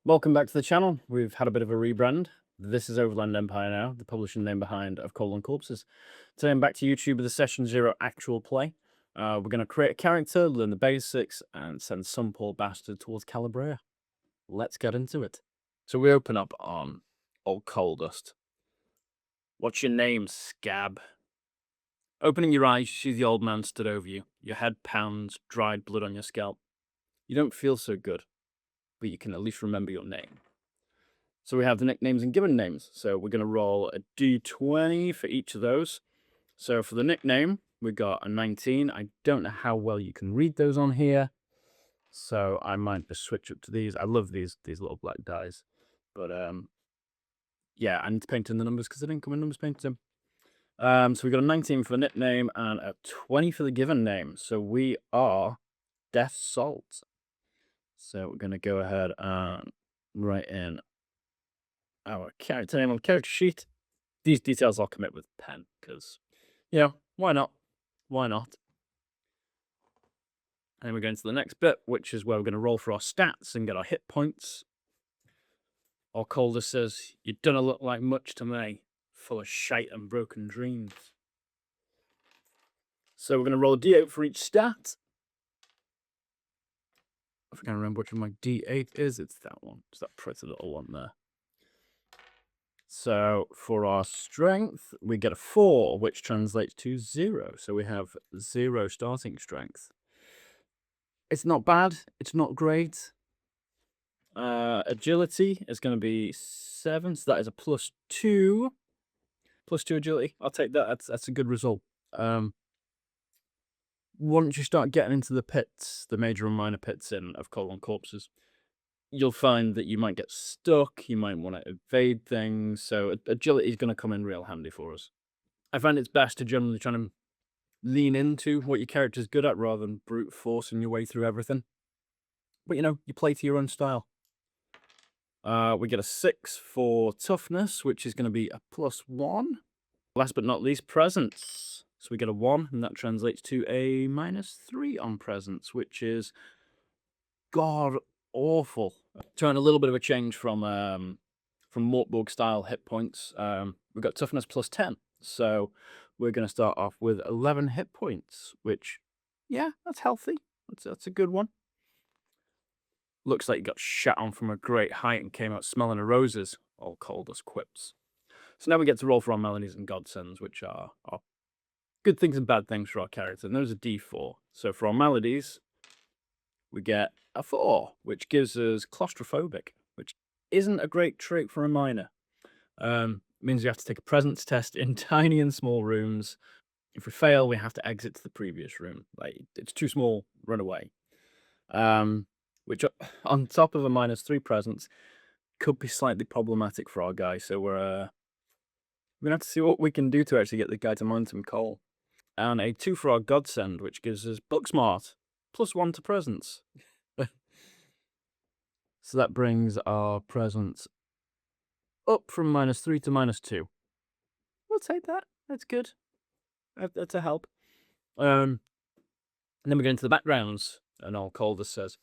Welcome back to the channel. We've had a bit of a rebrand. This is Overland Empire now, the publishing name behind Of Coal and Corpses. Today I'm back to YouTube with a Session 0 actual play. We're going to create a character, learn the basics, and send some poor bastard towards Calabria. Let's get into it. So we open up on Old Coal Dust. What's your name, scab? Opening your eyes, you see the old man stood over you. Your head pounds, dried blood on your scalp. You don't feel so good, but you can at least remember your name. So we have the nicknames and given names. So we're going to roll a d20 for each of those. So for the nickname, we got a 19. I don't know how well you can read those on here, so I might just switch up to these. I love these little black dies, but yeah, I need to paint in the numbers because they didn't come in numbers painted in. So we got a 19 for the nickname and a 20 for the given name. So we are Death Salt. So we're going to go ahead and write in our character name on the character sheet. These details I'll commit with pen because, why not? Why not? And then we're going to the next bit, which is where we're going to roll for our stats and get our hit points. Our Calder says, "You don't look like much to me, full of shite and broken dreams." So we're going to roll a d8 for each stat. If I can remember which one my d8 is, it's that one. It's that pretty little one there. So for our strength, we get a 4, which translates to 0. So we have 0 starting strength. It's not bad. It's not great. Agility is going to be 7, so that is a +2. +2 agility. I'll take that. That's a good result. Once you start getting into the pits, the major and minor pits of Coal and Corpses, you'll find that you might get stuck. You might want to evade things. So agility is going to come in real handy for us. I find it's best to generally try to lean into what your character's good at rather than brute forcing your way through everything. But you play to your own style. We get a 6 for toughness, which is going to be a +1. Last but not least, presence. So we get a 1, and that translates to a -3 on presence, which is god awful. Trying a little bit of a change from Mortburg style hit points. We've got toughness +10, so we're going to start off with 11 hit points, which, yeah, that's healthy. That's a good one. Looks like you got shat on from a great height and came out smelling of roses, all cold as quips. So now we get to roll for our melodies and godsends, which are good things and bad things for our character. And there's a d4. So for our melodies, we get a 4, which gives us claustrophobic, which isn't a great trait for a minor. Means we have to take a presence test in tiny and small rooms. If we fail, we have to exit to the previous room. Like, it's too small, run away. Which, on top of a -3 presence, could be slightly problematic for our guy. So we're going to have to see what we can do to actually get the guy to mine some coal. And a 2 for our godsend, which gives us Booksmart, +1 to presence. So that brings our presence up from -3 to -2. We'll take that. That's good. That's a help. And then we go into the backgrounds, and old Calder says,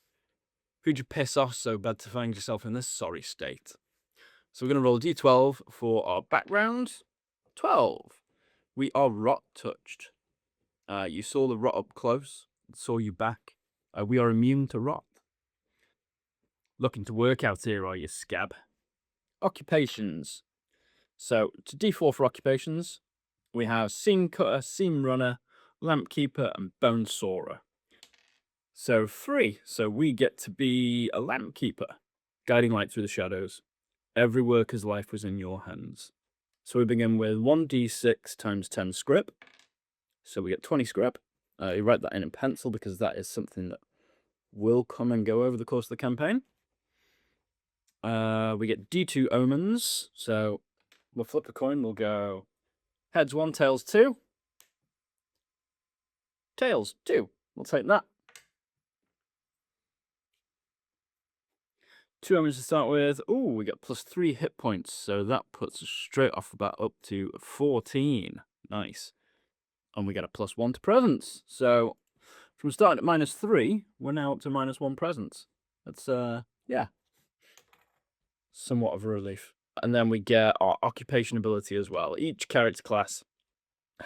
"Who'd you piss off so bad to find yourself in this sorry state?" So we're going to roll a d12 for our background. 12. We are rot touched. You saw the rot up close, saw you back. We are immune to rot. Looking to work out here, are you, scab? Occupations. So to d4 for occupations, we have seam cutter, seam runner, lamp keeper, and bone sawyer. So 3. So we get to be a lamp keeper, guiding light through the shadows. Every worker's life was in your hands. So we begin with 1d6 times 10 scrip. So we get 20 scrip. You write that in pencil because that is something that will come and go over the course of the campaign. We get d2 omens. So we'll flip a coin. We'll go heads 1, tails 2. Tails 2. We'll take that. 2 omens to start with. Ooh, we get +3 hit points. So that puts us straight off the bat up to 14. Nice. And we get a +1 to presence. So from starting at -3, we're now up to -1 presence. That's, yeah. somewhat of a relief. And then we get our occupation ability as well. Each character class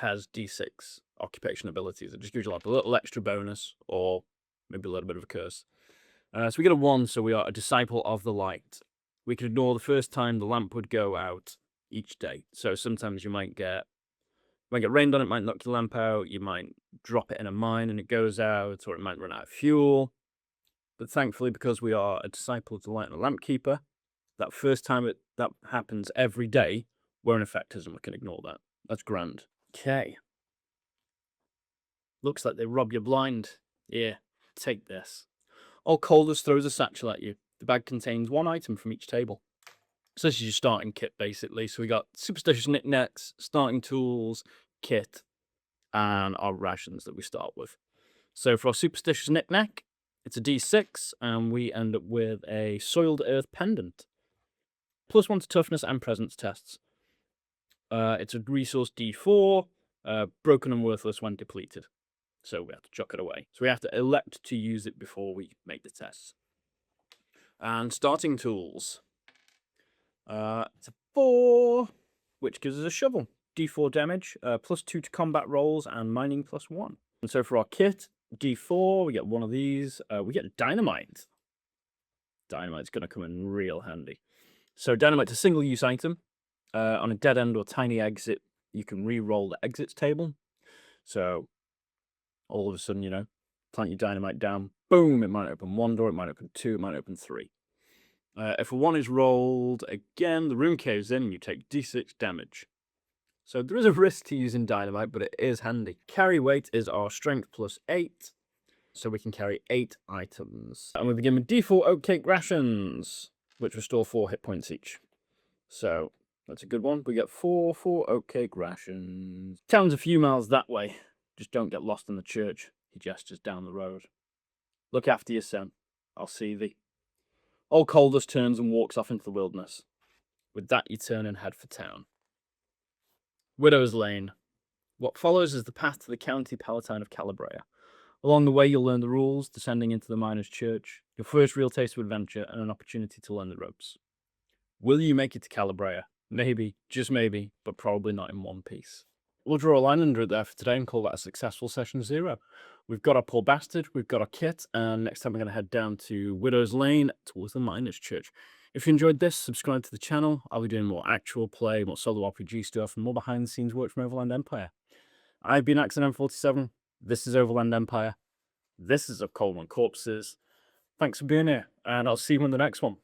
has D6 occupation abilities. It just gives you like a little extra bonus or maybe a little bit of a curse. So we get a 1, so we are a disciple of the light. We can ignore the first time the lamp would go out each day. So sometimes you might get rained on, it might knock your lamp out, you might drop it in a mine and it goes out, or it might run out of fuel. But thankfully, because we are a disciple of the light and a lamp keeper, that first time that happens every day, we're an effectors and we can ignore that. That's grand. Okay. Looks like they rob you blind. Yeah, take this. All Colders throws a satchel at you. The bag contains 1 item from each table. So this is your starting kit, basically. So we got superstitious knickknacks, starting tools, kit, and our rations that we start with. So for our superstitious knickknack, it's a D6, and we end up with a soiled earth pendant. +1 to toughness and presence tests. It's a resource D4, broken and worthless when depleted. So we have to chuck it away. So we have to elect to use it before we make the tests. And starting tools. It's a 4, which gives us a shovel. D4 damage, +2 to combat rolls, and mining +1. And so for our kit, D4, we get 1 of these. We get dynamite. Dynamite's going to come in real handy. So dynamite's a single-use item. On a dead end or tiny exit, you can re-roll the exits table. So all of a sudden, plant your dynamite down, boom, it might open 1 door, it might open 2, it might open 3. If a 1 is rolled again, the room caves in and you take D6 damage. So there is a risk to using dynamite, but it is handy. Carry weight is our strength +8, so we can carry 8 items. And we begin with D4 oatcake rations, which restore 4 hit points each. So that's a good one. We get 4 oatcake rations. Town's a few miles that way. Just don't get lost in the church. He gestures down the road. Look after your son. I'll see thee. Old Coldus turns and walks off into the wilderness. With that, you turn and head for town. Widow's Lane. What follows is the path to the County Palatine of Calabria. Along the way, you'll learn the rules, descending into the miner's church, your first real taste of adventure, and an opportunity to learn the ropes. Will you make it to Calabria? Maybe, just maybe, but probably not in one piece. We'll draw a line under it there for today and call that a successful session 0. We've got our poor bastard, we've got our kit, and next time we're going to head down to Widow's Lane towards the Miners' Church. If you enjoyed this, subscribe to the channel. I'll be doing more actual play, more solo RPG stuff, and more behind-the-scenes work from Overland Empire. I've been Axon-M47. This is Overland Empire. This is Of Cold Corpses. Thanks for being here, and I'll see you in the next one.